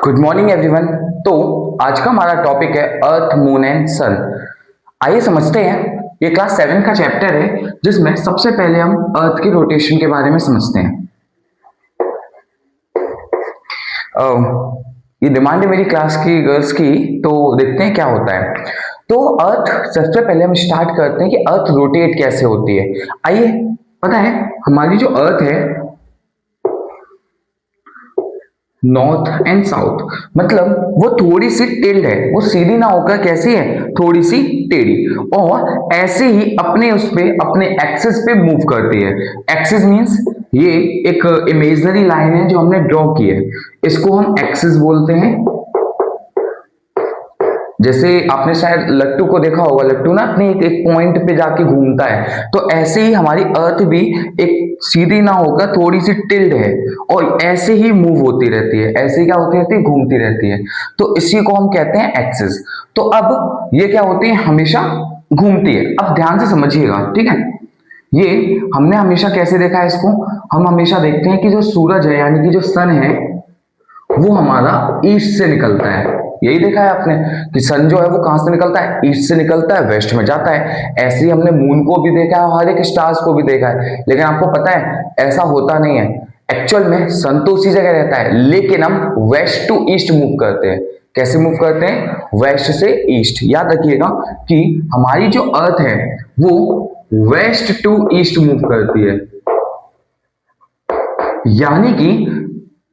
Good morning everyone. तो आज का हमारा टॉपिक है अर्थ, मून एंड सन। आइए समझते हैं। ये क्लास 7 का चैप्टर है जिसमें सबसे पहले हम अर्थ की रोटेशन के बारे में समझते हैं। ये डिमांड है मेरी क्लास की गर्ल्स की, तो देखते हैं क्या होता है। तो अर्थ, सबसे पहले हम स्टार्ट करते हैं कि अर्थ रोटेट कैसे होती है। आइए, पता है हमारी जो अर्थ है नॉर्थ एंड साउथ, मतलब वो थोड़ी सी टिल्ड है, वो सीधी ना होकर कैसी है, थोड़ी सी टेढ़ी, और ऐसे ही अपने उस पे अपने एक्सिस पे मूव करती है। एक्सिस मींस ये एक इमेजिनरी लाइन है जो हमने ड्रॉ की है, इसको हम एक्सिस बोलते हैं। जैसे आपने शायद लट्टू को देखा होगा, लट्टू ना अपने एक पॉइंट पे जाके घूमता है, तो ऐसे ही हमारी अर्थ भी एक सीधी ना होकर थोड़ी सी टिल्ड है और ऐसे ही मूव होती रहती है। ऐसे ही क्या होती रहती है, घूमती रहती है। तो इसी को हम कहते हैं एक्सिस। तो अब ये क्या होती है, हमेशा घूमती है। अब ध्यान से समझिएगा, ठीक है। ये हमने हमेशा कैसे देखा है इसको, हम हमेशा देखते हैं कि जो सूरज है यानी कि जो सन है वो हमारा ईस्ट से निकलता है। यही देखा है आपने कि सन जो है वो कहां से निकलता है, ईस्ट से निकलता है, वेस्ट में जाता है। ऐसे ही हमने मून को भी देखा है, हर एक स्टार्स को भी देखा है। लेकिन आपको पता है ऐसा होता नहीं है। एक्चुअल में सन तो उसी जगह रहता है, लेकिन हम वेस्ट टू ईस्ट मूव करते हैं। कैसे मूव करते हैं, वेस्ट से ईस्ट। याद रखिएगा कि हमारी जो अर्थ है वो वेस्ट टू ईस्ट मूव करती है, यानी कि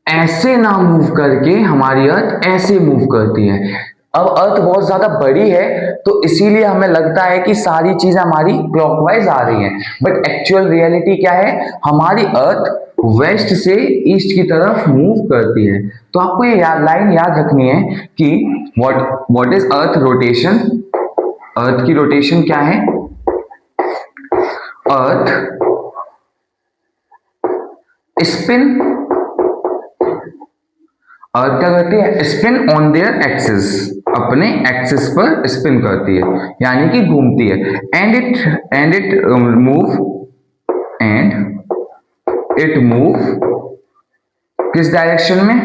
ऐसे ना मूव करके हमारी अर्थ ऐसे मूव करती है। अब अर्थ बहुत ज्यादा बड़ी है तो इसीलिए हमें लगता है कि सारी चीजें हमारी क्लॉकवाइज आ रही हैं, बट एक्चुअल रियलिटी क्या है, हमारी अर्थ वेस्ट से ईस्ट की तरफ मूव करती है। तो आपको ये लाइन याद रखनी है कि व्हाट इज अर्थ रोटेशन। अर्थ की रोटेशन क्या है, अर्थ स्पिन, अर्थ क्या करती है, स्पिन ऑन देयर एक्सिस, अपने एक्सिस पर स्पिन करती है, यानी कि घूमती है। एंड इट मूव किस डायरेक्शन में,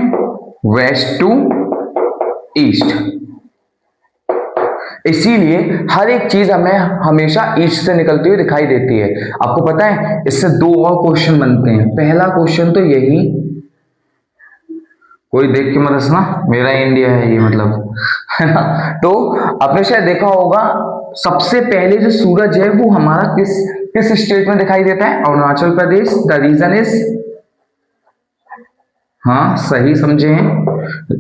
वेस्ट टू ईस्ट। इसीलिए हर एक चीज हमें हमेशा ईस्ट से निकलती हुई दिखाई देती है। आपको पता है इससे दो और क्वेश्चन बनते हैं। पहला क्वेश्चन तो यही, कोई देख के मत हंसना, मेरा इंडिया है ये, मतलब है ना। तो आपने शायद देखा होगा सबसे पहले जो सूरज है वो हमारा किस किस स्टेट में दिखाई देता है, Arunachal Pradesh. The reason is, हाँ सही समझे हैं।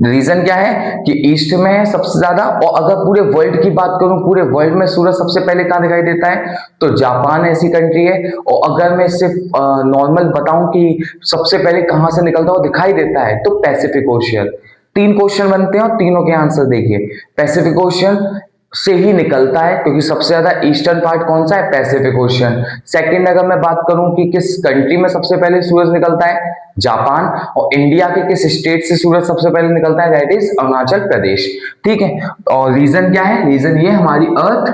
रीजन क्या है कि ईस्ट में है सबसे ज्यादा। और अगर पूरे वर्ल्ड की बात करूं, पूरे वर्ल्ड में सूरज सबसे पहले कहां दिखाई देता है, तो जापान ऐसी कंट्री है। और अगर मैं इससे नॉर्मल बताऊं कि सबसे पहले कहां से निकलता है, दिखाई देता है तो पैसिफिक ओशियन। तीन क्वेश्चन बनते हैं और तीनों के आंसर देखिए। पैसिफिक ओशियन से ही निकलता है क्योंकि सबसे ज्यादा ईस्टर्न पार्ट कौन सा है, पैसिफिक ओशियन। सेकंड अगर मैं बात करूं कि किस कंट्री में सबसे पहले सूरज निकलता है, जापान। और इंडिया के किस स्टेट से सूरज सबसे पहले निकलता है, दैट इज अरुणाचल प्रदेश। ठीक है। और रीजन क्या है, रीजन ये हमारी अर्थ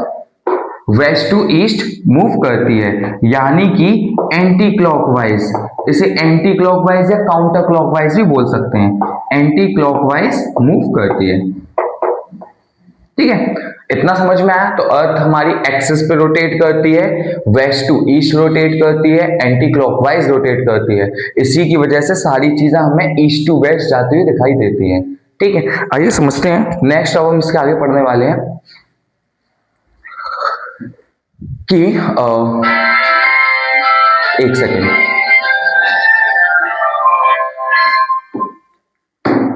वेस्ट टू ईस्ट मूव करती है, यानी कि एंटी क्लॉकवाइज। इसे एंटी क्लॉकवाइज या काउंटर क्लॉकवाइज भी बोल सकते हैं। एंटी क्लॉकवाइज मूव करती है। ठीक है, इतना समझ में आया। तो अर्थ हमारी एक्सिस पे रोटेट करती है, वेस्ट टू ईस्ट रोटेट करती है, एंटी क्लॉकवाइज रोटेट करती है। इसी की वजह से सारी चीजें हमें ईस्ट टू वेस्ट जाती हुई दिखाई देती हैं। ठीक है, आइए समझते हैं। नेक्स्ट अब हम इसके आगे पढ़ने वाले हैं कि एक सेकेंड,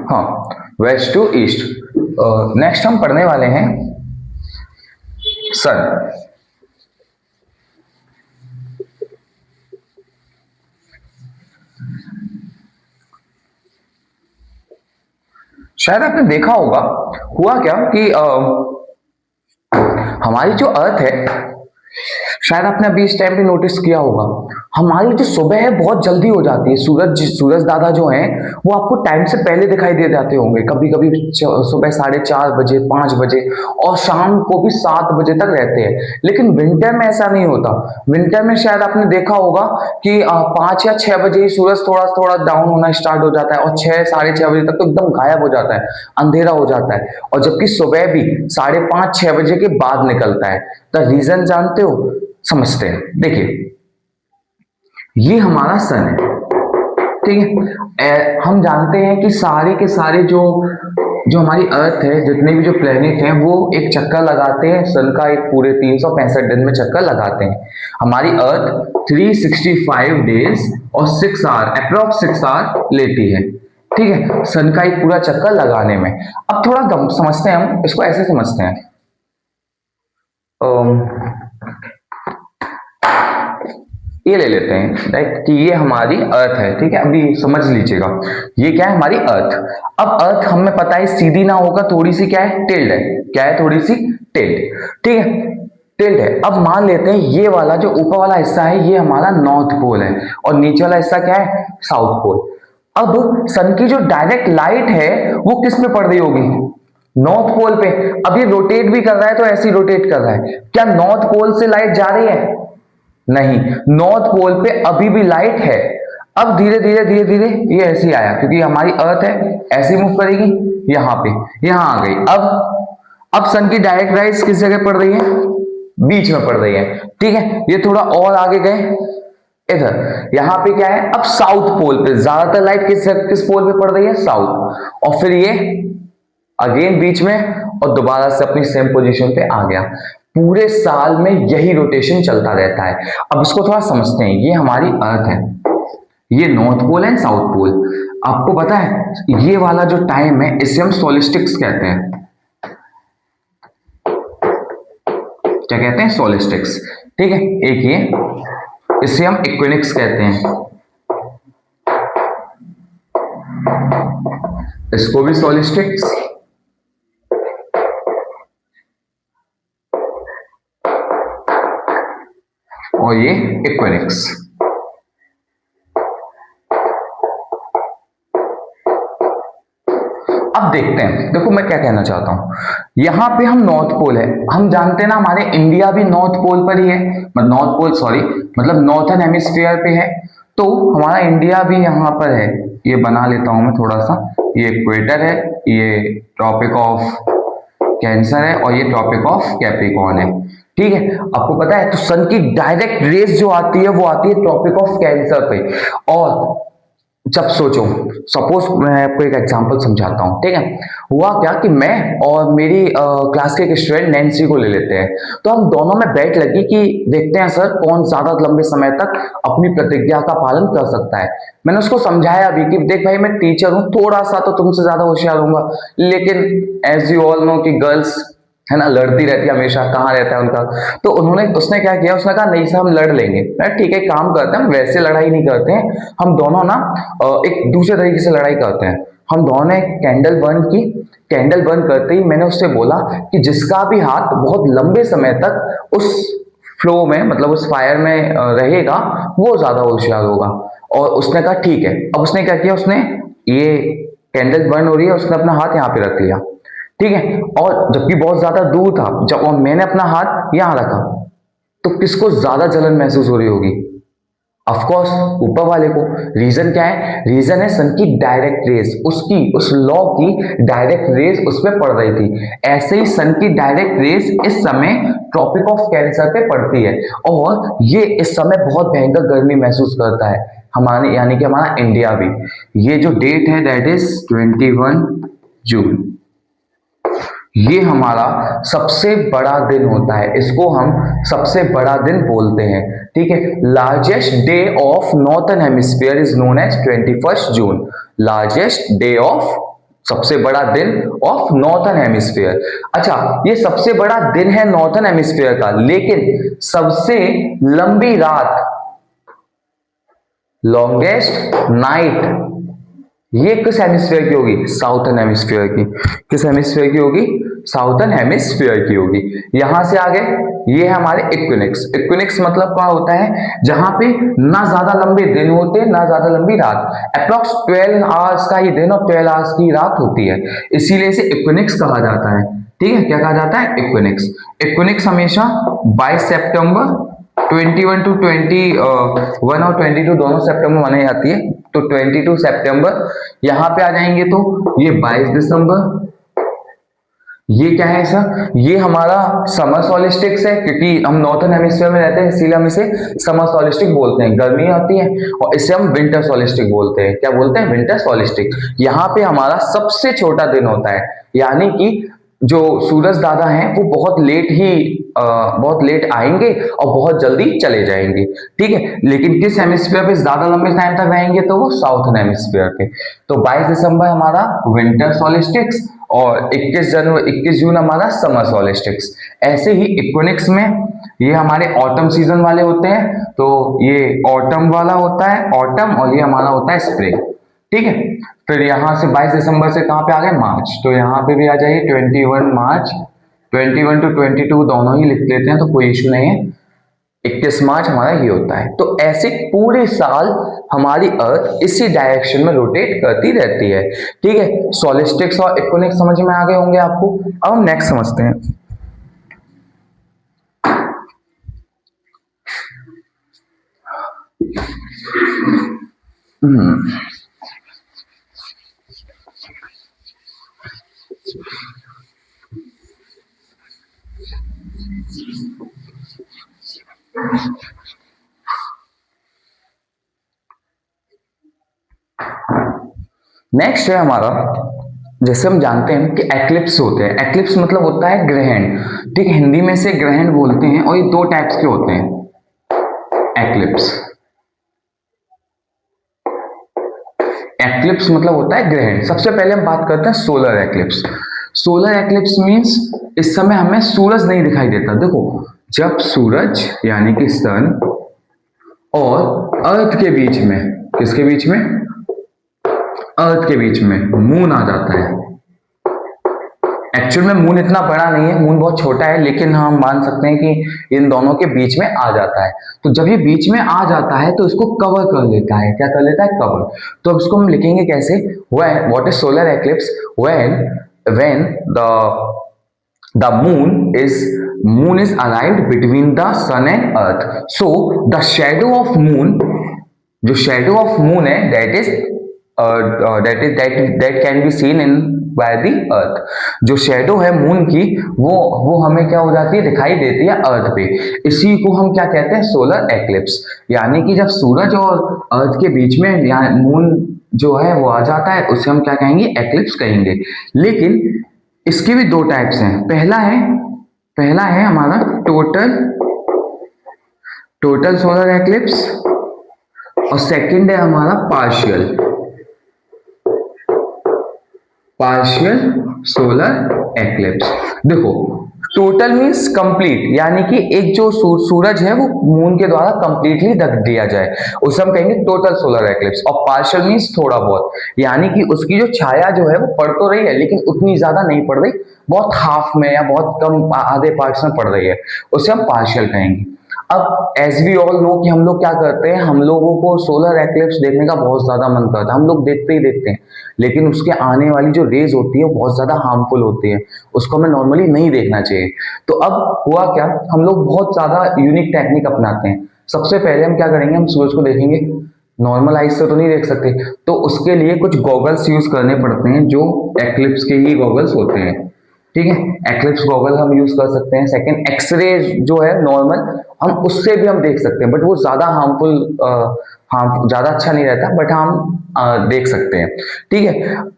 हाँ, वेस्ट टू ईस्ट। नेक्स्ट हम पढ़ने वाले हैं सन। शायद आपने देखा होगा, हुआ क्या कि हमारी जो अर्थ है शायद आपने अभी इस टाइम पे नोटिस किया होगा, हमारी जो सुबह है बहुत जल्दी हो जाती है। सूरज दादा जो हैं वो आपको टाइम से पहले दिखाई दे जाते होंगे, कभी कभी सुबह 4:30 बजे, 5 बजे, और शाम को भी 7 बजे तक रहते हैं। लेकिन विंटर में ऐसा नहीं होता। विंटर में शायद आपने देखा होगा कि 5 या 6 बजे ही सूरज थोड़ा थोड़ा डाउन होना स्टार्ट हो जाता है, और 6, 6:30 बजे तक तो एकदम गायब हो जाता है, अंधेरा हो जाता है। और जबकि सुबह भी 5:30, 6 बजे के बाद निकलता है। तो रीजन जानते हो? समझते हैं। देखिए, ये हमारा सन है, ठीक है। हम जानते हैं कि सारे के सारे जो जो हमारी अर्थ है, जितने भी जो प्लेनेट हैं, वो एक चक्कर लगाते हैं सन का, एक पूरे 365 दिन में चक्कर लगाते हैं। हमारी अर्थ 365 डेज और 6 आवर, अप्रॉक्स 6 आवर लेती है, ठीक है, सन का एक पूरा चक्कर लगाने में। अब थोड़ा समझते हैं, हम इसको ऐसे समझते हैं। ये ले लेते हैं राइट, कि ये हमारी अर्थ है, ठीक है। अभी समझ लीजिएगा, ये क्या है? हमारी अर्थ। अब अर्थ हमें पता है सीधी ना होगा, थोड़ी सी क्या है? टिल्ड है। क्या है? थोड़ी सी टिल्ड, ठीक है, टिल्ड है। अब मान लेते हैं ये वाला जो ऊपर वाला हिस्सा है ये हमारा नॉर्थ पोल है, और नीचे वाला हिस्सा क्या है? South pole. अब सन की जो डायरेक्ट लाइट है वो किस में पड़ रही होगी? नॉर्थ पोल पे। अब ये रोटेट भी कर रहा है तो ऐसे ही रोटेट कर रहा है। क्या नॉर्थ पोल से लाइट जा रही है? नहीं, नॉर्थ पोल पे अभी भी लाइट है। अब धीरे धीरे धीरे धीरे ये ऐसे ही आया, क्योंकि हमारी अर्थ है, ऐसे मूव करेगी, यहां पे, यहां आ गई। अब सन की डायरेक्ट राइज किस जगह पड़ रही है? बीच में पड़ रही है, ठीक है। ये थोड़ा और आगे गए इधर, यहां पे क्या है? अब साउथ पोल पे ज्यादातर लाइट किस पोल पे पड़ रही है? साउथ। और फिर ये अगेन बीच में, और दोबारा से अपनी सेम पोजीशन पे आ गया। पूरे साल में यही रोटेशन चलता रहता है। अब इसको थोड़ा समझते हैं। ये हमारी अर्थ है, ये north pole and south pole. आपको पता है ये वाला जो टाइम है इसे हम सोलिस्टिक्स कहते हैं। क्या कहते हैं? सोलिस्टिक्स, ठीक है। एक ये, इसे हम इक्विनिक्स कहते हैं, इसको भी सोलिस्टिक्स। और ये इक्विनिक्स। अब देखते हैं, देखो मैं क्या कहना चाहता हूं। यहां पे हम नॉर्थ पोल है, हम जानते हैं ना, हमारे इंडिया भी नॉर्थ पोल पर ही है, नॉर्थ पोल सॉरी, मतलब नॉर्थन हेमिस्फीयर पे है। तो हमारा इंडिया भी यहां पर है। ये बना लेता हूं मैं थोड़ा सा। ये इक्वेटर है, ये ट्रॉपिक ऑफ कैंसर है, और ये ट्रॉपिक ऑफ कैप्रिकॉर्न है, ठीक है। आपको पता है, तो सन की डायरेक्ट रेस जो आती है वो आती है ट्रॉपिक ऑफ कैंसर पे। और जब सोचो, सपोज मैं आपको एक एग्जांपल समझाता हूं, ठीक है। हुआ क्या कि मैं और मेरी क्लास के एक स्टूडेंट नैन्सी को ले लेते हैं। तो हम दोनों में बैट लगी कि देखते हैं सर कौन ज्यादा लंबे समय तक अपनी प्रतिज्ञा का पालन कर सकता है। मैंने उसको समझाया भी कि देख भाई, मैं टीचर हूं, थोड़ा सा तो तुमसे ज्यादा होशियार हूंगा, लेकिन एज यू ऑल नो कि गर्ल्स है ना, लड़ती रहती है हमेशा, कहाँ रहता है उनका। तो उसने क्या किया, उसने कहा नहीं सर हम लड़ लेंगे। ठीक है, काम करते हैं, वैसे लड़ाई नहीं करते हैं हम दोनों ना, एक दूसरे तरीके से लड़ाई करते हैं। हम दोनों ने कैंडल बर्न की। कैंडल बर्न करते ही मैंने उससे बोला कि जिसका भी हाथ बहुत लंबे समय तक उस फ्लो में, मतलब उस फायर में रहेगा, वो ज्यादा होशियार होगा। और उसने कहा ठीक है। अब उसने क्या किया, उसने ये कैंडल बर्न हो रही है, उसने अपना हाथ यहाँ पे रख लिया, ठीक है। और जबकि बहुत ज्यादा दूर था, जब और मैंने अपना हाथ यहां रखा, तो किसको ज्यादा जलन महसूस हो रही होगी? ऑफ कोर्स ऊपर वाले को। रीजन क्या है? रीजन है सन की डायरेक्ट रेस, उसकी उस लॉ की डायरेक्ट रेस उस पर पड़ रही थी। ऐसे ही सन की डायरेक्ट रेस इस समय ट्रॉपिक ऑफ कैंसर पे पड़ती है, और ये इस समय बहुत भयंकर गर्मी महसूस करता है, हमारे यानी कि हमारा इंडिया भी। ये जो डेट है दैट इज 21 जून। ये हमारा सबसे बड़ा दिन होता है, इसको हम सबसे बड़ा दिन बोलते हैं, ठीक है। Largest day of northern hemisphere is known as 21 June. Largest day of, सबसे बड़ा दिन ऑफ नॉर्थन हेमिस्फीयर। अच्छा, ये सबसे बड़ा दिन है नॉर्थन हेमिस्फीयर का, लेकिन सबसे लंबी रात, लॉन्गेस्ट नाइट, ये किस हेमिस्फीयर की होगी? साउथर्न हेमिस्फीयर की। किस हेमिस्फीयर की होगी? साउथर्न हेमिस्फीयर की होगी। यहां से आगे ये है हमारे इक्विनोक्स। इक्विनोक्स मतलब क्या होता है, जहां पे ना ज्यादा लंबे दिन होते ना ज्यादा लंबी रात, अप्रॉक्स 12 आवर्स का ही दिन और 12 आवर्स की रात होती है, इसीलिए इसे इक्विनोक्स कहा जाता है। ठीक है, क्या कहा जाता है, इक्विनोक्स। इक्विनोक्स हमेशा 22 सितंबर 21 टू 21 और 22 दोनों सितंबर मनाई जाती है। तो 22 सितंबर यहाँ पे आ जाएंगे तो ये 22 दिसंबर, ये क्या है सर, ये हमारा समर सॉलिस्टिक्स है, क्योंकि हम नॉर्थन हेमिस्फीयर में रहते हैं इसीलिए हम इसे समर सॉलिस्टिक बोलते हैं, गर्मी आती है, और इसे हम विंटर सॉलिस्टिक बोलते हैं। क्या बोलते हैं, विंटर सॉलिस्टिक। यहाँ पे हमारा सबसे छोटा दिन होता है, यानी कि जो सूरज दादा हैं वो बहुत लेट आएंगे और बहुत जल्दी चले जाएंगे। ठीक है, लेकिन किस हेमिस्फीयर पे ज्यादा लंबे टाइम तक रहेंगे, तो वो साउथर्न हेमिस्फीयर पे। तो 22 दिसंबर हमारा विंटर सॉलिस्टिक्स और 21 जून हमारा समर सॉलिस्टिक्स। ऐसे ही इक्विनोक्स में ये हमारे ऑटम सीजन वाले होते हैं, तो ये ऑटम वाला होता है, ऑटम, और ये हमारा होता है स्प्रिंग। ठीक है, फिर यहां से 22 दिसंबर से कहां पे आ गए, मार्च। तो यहाँ पे भी आ जाइए 21 मार्च, 21 टू 22 दोनों ही लिख लेते हैं तो कोई इशू नहीं है। 21 मार्च हमारा ये होता है। तो ऐसे पूरे साल हमारी अर्थ इसी डायरेक्शन में रोटेट करती रहती है। ठीक है, सॉलिस्टिक्स और इक्विनोक्स समझ में आ गए होंगे आपको। अब हम नेक्स्ट समझते हैं। नेक्स्ट है हमारा, जैसे हम जानते हैं कि एक्लिप्स होते हैं। एक्लिप्स मतलब होता है ग्रहण। ठीक है, हिंदी में से ग्रहण बोलते हैं, और ये दो टाइप्स के होते हैं एक्लिप्स। एक्लिप्स मतलब होता है ग्रहण। सबसे पहले हम बात करते हैं solar eclipse. Solar eclipse means इस समय हमें सूरज नहीं दिखाई देता। देखो, जब सूरज यानी कि सन और अर्थ के बीच में, किसके बीच में, अर्थ के बीच में मून आ जाता है। एक्चुअल में मून इतना बड़ा नहीं है, मून बहुत छोटा है, लेकिन हम मान सकते हैं कि इन दोनों के बीच में आ जाता है। तो जब ये बीच में आ जाता है तो इसको कवर कर लेता है। क्या कर लेता है, कवर। तो अब इसको हम लिखेंगे कैसे, what is solar eclipse, when the moon is arrived between the sun and earth, so the shadow of moon, जो shadow of moon है, that can be seen in by the earth। जो shadow है moon की वो हमें क्या हो जाती है, दिखाई देती है अर्थ पे। इसी को हम क्या कहते हैं, सोलर एक्लिप्स। यानी कि जब सूरज और अर्थ के बीच में मून जो है वो आ जाता है, उसे हम क्या कहेंगे, एक्लिप्स कहेंगे। लेकिन इसके भी दो टाइप्स हैं। पहला है हमारा टोटल सोलर एक्लिप्स, और सेकंड है हमारा पार्शियल सोलर एक्लिप्स। देखो, टोटल मींस कंप्लीट, यानी कि एक जो सूरज है वो मून के द्वारा कंप्लीटली ढक दिया जाए, उसे हम कहेंगे टोटल सोलर एक्लिप्स। और पार्शियल मींस थोड़ा बहुत, यानी कि उसकी जो छाया जो है वो पड़ तो रही है लेकिन उतनी ज्यादा नहीं पड़ रही, बहुत हाफ में या बहुत कम आधे पार्ट्स में पड़ रही है, उसे हम पार्शियल कहेंगे। अब एज वी ऑल नो कि हम लोग क्या करते हैं, हम लोगों को सोलर एक्लिप्स देखने का बहुत ज्यादा मन करता है, हम लोग देखते ही देखते हैं, लेकिन उसके आने वाली जो रेज होती है वो बहुत ज्यादा हार्मफुल होती है, उसको हमें नॉर्मली नहीं देखना चाहिए। तो अब हुआ क्या, हम लोग बहुत ज्यादा यूनिक टेक्निक अपनाते हैं। सबसे पहले हम क्या करेंगे, हम सूरज को देखेंगे, नॉर्मल आइज से तो नहीं देख सकते, तो उसके लिए कुछ गॉगल्स यूज करने पड़ते हैं जो एक्लिप्स के ही गॉगल्स होते हैं। ठीक है, एक्लिप्स गॉगल हम यूज कर सकते हैं। सेकंड, एक्सरे जो है नॉर्मल, हम उससे भी हम देख सकते हैं, बट वो ज्यादा हार्मफुल, ज्यादा अच्छा नहीं रहता, बट हम देख सकते हैं। ठीक है,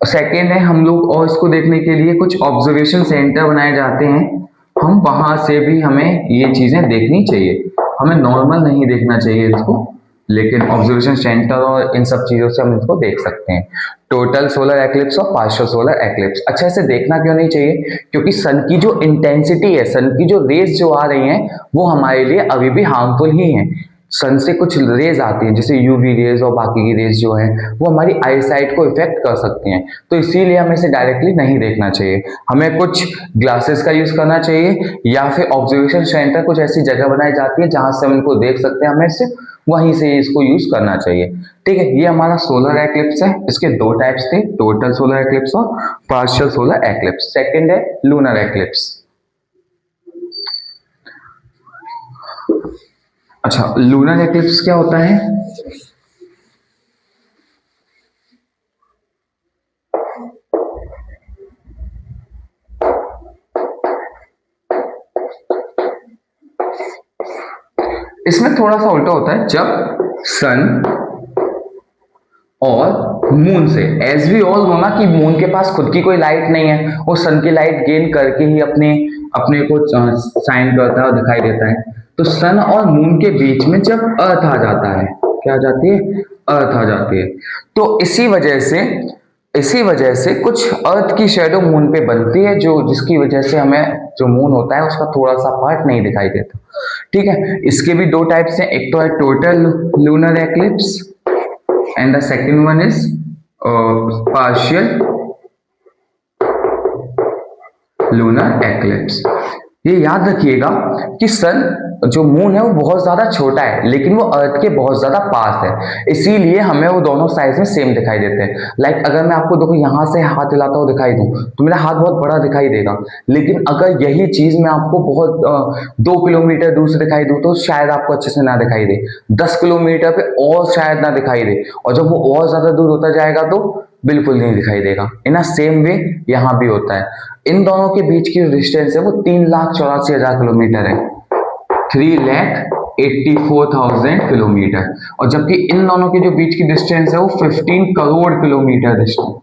सेकंड है हम लोग, और इसको देखने के लिए कुछ ऑब्जर्वेशन सेंटर बनाए जाते हैं, हम वहां से भी हमें ये चीजें देखनी चाहिए। हमें नॉर्मल नहीं देखना चाहिए इसको, लेकिन ऑब्जर्वेशन सेंटर और इन सब चीजों से हम इसको देख सकते हैं। टोटल सोलर एक्लिप्स और पार्शियल सोलर एक्लिप्स। अच्छा, इसे देखना क्यों नहीं चाहिए, क्योंकि सन की जो इंटेंसिटी है, सन की जो रेज जो आ रही हैं वो हमारे लिए अभी भी हार्मफुल ही हैं। सन से कुछ रेज आती हैं, जैसे यूवी रेज और बाकी की रेज जो है वो हमारी आई साइट को इफेक्ट कर सकती हैं, तो इसीलिए हमें इसे डायरेक्टली नहीं देखना चाहिए। हमें कुछ ग्लासेस का यूज करना चाहिए या फिर ऑब्जर्वेशन सेंटर, कुछ ऐसी जगह बनाई जाती है जहां से हम इनको देख सकते हैं, हमें सिर्फ वहीं से इसको यूज करना चाहिए। ठीक है, ये हमारा सोलर एक्लिप्स है। इसके दो टाइप्स थे, टोटल सोलर एक्लिप्स और पार्शियल सोलर एक्लिप्स। सेकंड है लूनर एक्लिप्स। अच्छा, लूनर एक्लिप्स क्या होता है? इसमें थोड़ा सा उल्टा होता है, जब सन और मून से, एज वी ऑल नो ना कि मून के पास खुद की कोई लाइट नहीं है, वो सन की लाइट गेन करके ही अपने अपने को शाइन करता है और दिखाई देता है। तो सन और मून के बीच में जब अर्थ आ जाता है, क्या आ जाती है? अर्थ आ जाती है। तो इसी वजह से कुछ अर्थ की शेडो मून पे बनती है, जो जिसकी वजह से हमें जो मून होता है उसका थोड़ा सा पार्ट नहीं दिखाई देता। ठीक है, इसके भी दो टाइप्स हैं, एक तो है total lunar eclipse and the second one is partial lunar eclipse। ये याद रखिएगा कि सन जो मून है वो बहुत ज्यादा छोटा है, लेकिन वो अर्थ के बहुत ज्यादा पास है, इसीलिए हमें वो दोनों साइज में सेम दिखाई देते हैं। लाइक अगर मैं आपको देखो यहाँ से हाथ हिलाता हुआ दिखाई दूं तो मेरा हाथ बहुत बड़ा दिखाई देगा, लेकिन अगर यही चीज मैं आपको बहुत 2 किलोमीटर दूर से दिखाई दूं तो शायद आपको अच्छे से ना दिखाई दे, 10 किलोमीटर पे और शायद ना दिखाई दे, और जब वो और ज्यादा दूर होता जाएगा तो बिल्कुल नहीं दिखाई देगा। इन सेम वे यहाँ भी होता है। इन दोनों के बीच की डिस्टेंस है वो 3,84,000 किलोमीटर है, 3,84,000 किलोमीटर, और जबकि इन दोनों के जो बीच की डिस्टेंस है वो 15 करोड़ किलोमीटर डिस्टेंस।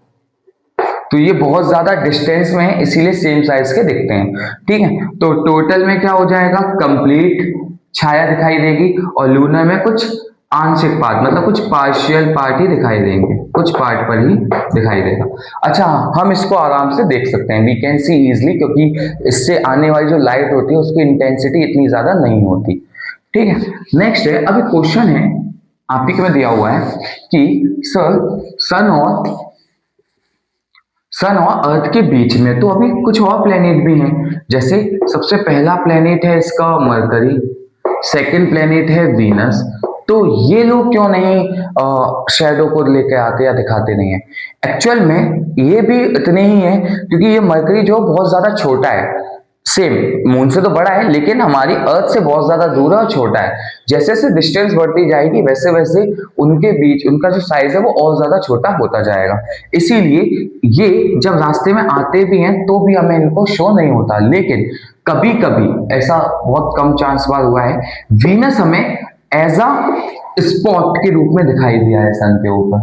तो ये बहुत ज्यादा डिस्टेंस में है, इसीलिए सेम साइज के दिखते हैं। ठीक है, तो टोटल में क्या हो जाएगा? कंप्लीट छाया दिखाई देगी, और लूनर में कुछ आंशिक पार्ट, मतलब कुछ पार्शियल पार्ट ही दिखाई देंगे, कुछ पार्ट पर ही दिखाई देगा। अच्छा, हम इसको आराम से देख सकते हैं, वी कैन सी इजिली, क्योंकि इससे आने वाली जो लाइट होती है उसकी इंटेंसिटी इतनी ज्यादा नहीं होती। ठीक है, नेक्स्ट है, अभी क्वेश्चन है आप ही में दिया हुआ है कि सर सन और अर्थ के बीच में तो अभी कुछ और प्लेनेट भी हैं, जैसे सबसे पहला प्लेनेट है इसका मरकरी, सेकंड प्लेनेट है वीनस। तो ये लोग क्यों नहीं शैडो को लेकर आते या दिखाते नहीं है? एक्चुअल में ये भी इतने ही है, क्योंकि ये मरकरी जो बहुत ज्यादा छोटा है, सेम मून से तो बड़ा है लेकिन हमारी अर्थ से बहुत ज्यादा दूर है और छोटा है। जैसे जैसे डिस्टेंस बढ़ती जाएगी वैसे वैसे उनके बीच उनका जो साइज है वो और ज्यादा छोटा होता जाएगा। इसीलिए ये जब रास्ते में आते भी हैं तो भी हमें इनको शो नहीं होता, लेकिन कभी कभी ऐसा बहुत कम चांस बार हुआ है, वीनस हमें एज अ स्पॉट के रूप में दिखाई दिया है सन के ऊपर।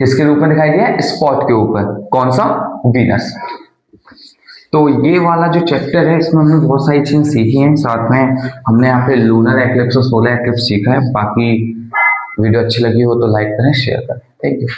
किसके रूप में दिखाई दिया है? स्पॉट के ऊपर। कौन सा? वीनस। तो ये वाला जो चैप्टर है इसमें हमने बहुत सारी चीजें सीखी हैं, साथ में हमने यहाँ पे लूनर एक्लिप्स और सोलर एक्लिप्स सीखा है। बाकी वीडियो अच्छी लगी हो तो लाइक करें, शेयर करें। Thank you.